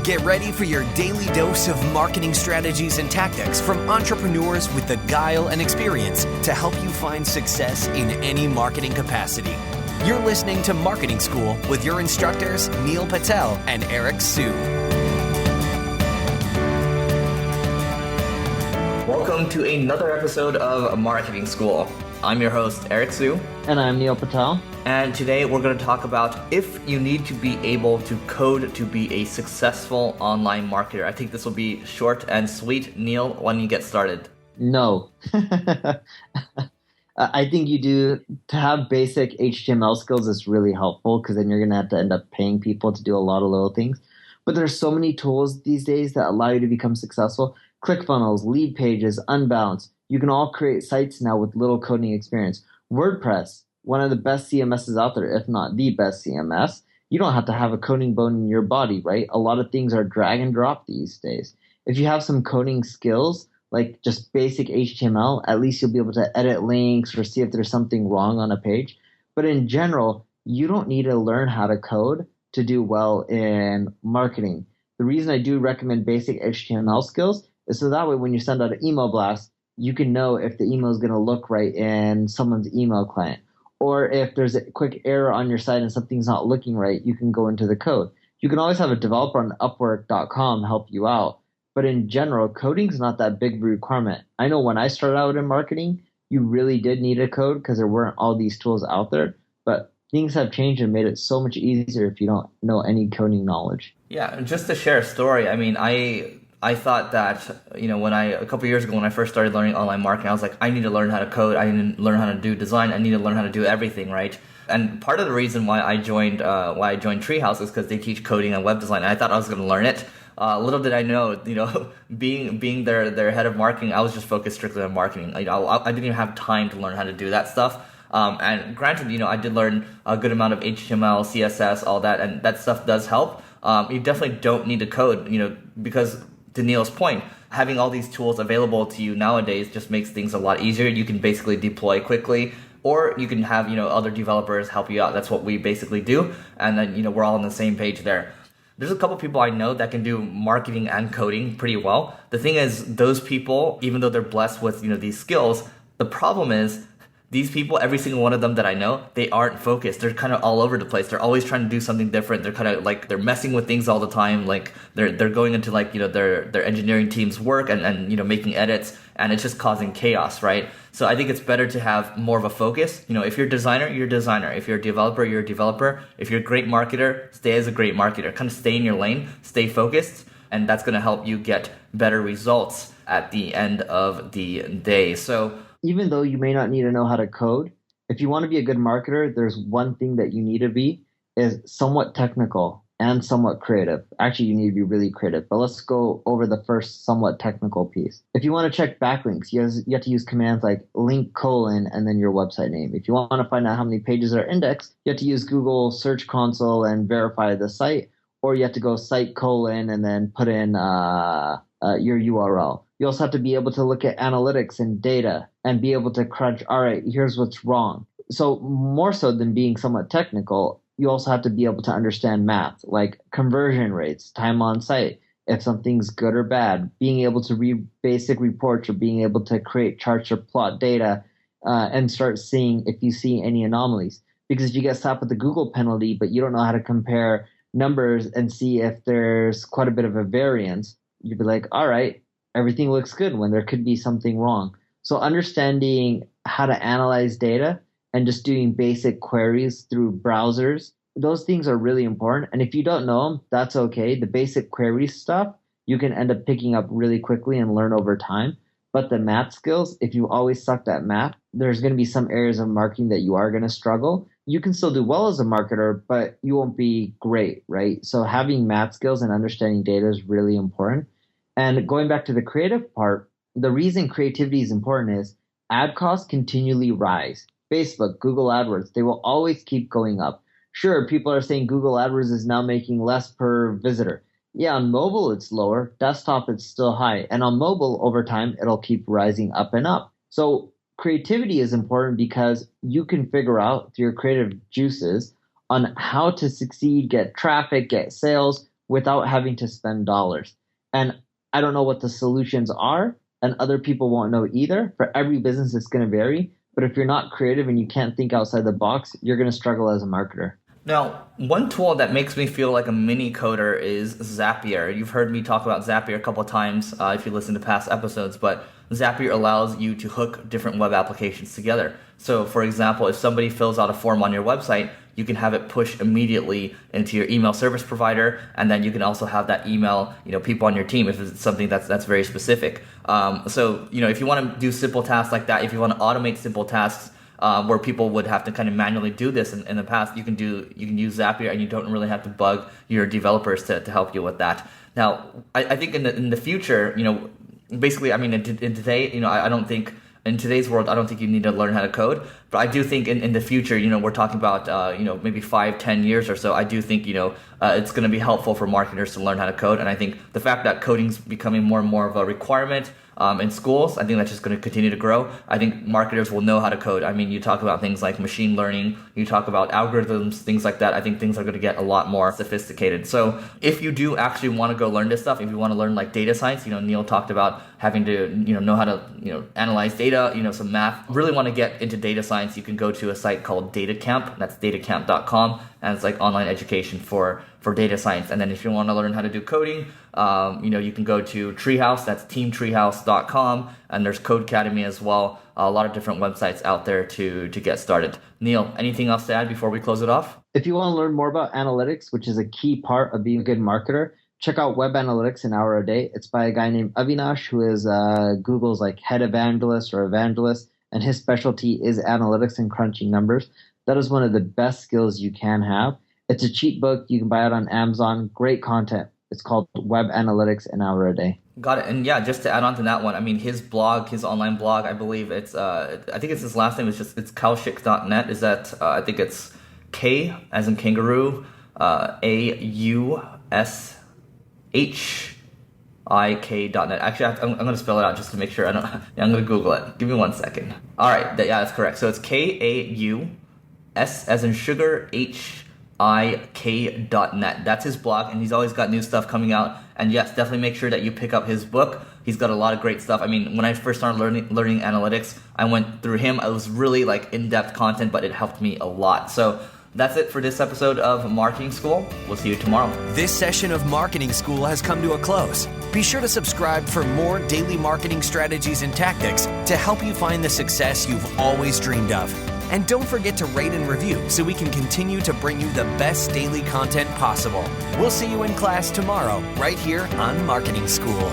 Get ready for your daily dose of marketing strategies and tactics from entrepreneurs with the guile and experience to help you find success in any marketing capacity. You're listening to Marketing School with your instructors, Neil Patel and Eric Su. Welcome to another episode of Marketing School. I'm your host, Eric Su. And I'm Neil Patel. And today we're going to talk about if you need to be able to code to be a successful online marketer. I think this will be short and sweet. Neil, why don't you get started? No. I think you do. To have basic HTML skills is really helpful because then you're going to have to end up paying people to do a lot of little things. But there's so many tools these days that allow you to become successful. ClickFunnels, Lead Pages, Unbounce. You can all create sites now with little coding experience. Wordpress, one of the best CMSs out there, if not the best CMS. You don't have to have a coding bone in your body, right? A lot of things are drag and drop these days. If you have some coding skills, like just basic HTML, at least you'll be able to edit links or see if there's something wrong on a page. But in general, you don't need to learn how to code to do well in marketing. The reason I do recommend basic HTML skills is so that way when you send out an email blast, you can know if the email is going to look right in someone's email client. Or if there's a quick error on your site and something's not looking right, you can go into the code. You can always have a developer on Upwork.com help you out. But in general, coding is not that big of a requirement. I know when I started out in marketing, you really did need a code because there weren't all these tools out there. But things have changed and made it so much easier if you don't know any coding knowledge. Yeah, just to share a story, I mean, I thought that, a couple years ago when I first started learning online marketing, I was like, I need to learn how to code, I need to learn how to do design, I need to learn how to do everything, right? And part of the reason why I joined Treehouse is because they teach coding and web design, and I thought I was going to learn it. Little did I know, being their head of marketing, I was just focused strictly on marketing. I didn't even have time to learn how to do that stuff. And granted, I did learn a good amount of HTML, CSS, all that, and that stuff does help. You definitely don't need to code, because to Neil's point, having all these tools available to you nowadays just makes things a lot easier. You can basically deploy quickly, or you can have, other developers help you out. That's what we basically do. And then, we're all on the same page there. There's a couple people I know that can do marketing and coding pretty well. The thing is, those people, even though they're blessed with, these skills, the problem is these people, every single one of them that I know, they aren't focused. They're kind of all over the place. They're always trying to do something different. They're kind of like, they're messing with things all the time. Like they're going into like, their engineering team's work and making edits, and it's just causing chaos, right? So I think it's better to have more of a focus. If you're a designer, you're a designer. If you're a developer, you're a developer. If you're a great marketer, stay as a great marketer. Kind of stay in your lane, stay focused, and that's going to help you get better results at the end of the day. So even though you may not need to know how to code, if you want to be a good marketer, there's one thing that you need to be is somewhat technical and somewhat creative. Actually, you need to be really creative, but let's go over the first somewhat technical piece. If you want to check backlinks, you have to use commands like link : and then your website name. If you want to find out how many pages are indexed, you have to use Google Search Console and verify the site, or you have to go site : and then put in your URL. You also have to be able to look at analytics and data and be able to crunch, all right, here's what's wrong. So more so than being somewhat technical, you also have to be able to understand math, like conversion rates, time on site, if something's good or bad, being able to read basic reports or being able to create charts or plot data and start seeing if you see any anomalies. Because if you get slapped with a Google penalty, but you don't know how to compare numbers and see if there's quite a bit of a variance, you'd be like, all right, everything looks good when there could be something wrong. So understanding how to analyze data and just doing basic queries through browsers, those things are really important. And if you don't know them, that's okay. The basic query stuff, you can end up picking up really quickly and learn over time. But the math skills, if you always sucked at math, there's going to be some areas of marketing that you are going to struggle. You can still do well as a marketer, but you won't be great, right? So having math skills and understanding data is really important. And going back to the creative part, the reason creativity is important is ad costs continually rise. Facebook, Google AdWords, they will always keep going up. Sure, people are saying Google AdWords is now making less per visitor. Yeah, on mobile it's lower, desktop it's still high. And on mobile, over time, it'll keep rising up and up. So creativity is important because you can figure out through your creative juices on how to succeed, get traffic, get sales without having to spend dollars. And I don't know what the solutions are, and other people won't know either. For every business, it's going to vary. But if you're not creative and you can't think outside the box, you're going to struggle as a marketer. Now, one tool that makes me feel like a mini coder is Zapier. You've heard me talk about Zapier a couple of times if you listen to past episodes, but Zapier allows you to hook different web applications together. So, for example, if somebody fills out a form on your website, you can have it push immediately into your email service provider, and then you can also have that email, people on your team if it's something that's very specific. So, if you want to do simple tasks like that, if you want to automate simple tasks, where people would have to kind of manually do this in the past, you can use Zapier, and you don't really have to bug your developers to help you with that. Now, I think in the future, basically, I mean, in today, I don't think in today's world, I don't think you need to learn how to code, but I do think in the future, we're talking about, maybe 5-10 years or so. I do think, it's going to be helpful for marketers to learn how to code. And I think the fact that coding's becoming more and more of a requirement in schools, I think that's just going to continue to grow. I think marketers will know how to code. I mean, you talk about things like machine learning, you talk about algorithms, things like that. I think things are going to get a lot more sophisticated. So if you do actually want to go learn this stuff, if you want to learn like data science, Neil talked about having to, know how to, analyze data, some math, really want to get into data science, you can go to a site called DataCamp. That's datacamp.com. And it's like online education for data science. And then if you want to learn how to do coding, you can go to Treehouse. That's teamtreehouse.com. And there's Codecademy as well. A lot of different websites out there to get started. Neil, anything else to add before we close it off? If you want to learn more about analytics, which is a key part of being a good marketer, check out Web Analytics an Hour a Day. It's by a guy named Avinash, who is Google's like head evangelist or evangelist. And his specialty is analytics and crunching numbers. That is one of the best skills you can have. It's a cheap book. You can buy it on Amazon. Great content. It's called Web Analytics an Hour a Day. Got it. And yeah, just to add on to that one, I mean, his blog, his online blog, I believe it's, I think it's his last name. It's Kaushik.net. Is that, I think it's K as in kangaroo, AUSHIK.net. Actually, I'm going to spell it out just to make sure. I'm going to Google it. Give me 1 second. All right. That's correct. So it's KAUS as in sugar, HIK.net. That's his blog, and he's always got new stuff coming out. And yes, definitely make sure that you pick up his book. He's got a lot of great stuff. I mean, when I first started learning analytics, I went through him. It was really like in-depth content, but it helped me a lot. So that's it for this episode of Marketing School. We'll see you tomorrow. This session of Marketing School has come to a close. Be sure to subscribe for more daily marketing strategies and tactics to help you find the success you've always dreamed of. And don't forget to rate and review so we can continue to bring you the best daily content possible. We'll see you in class tomorrow, right here on Marketing School.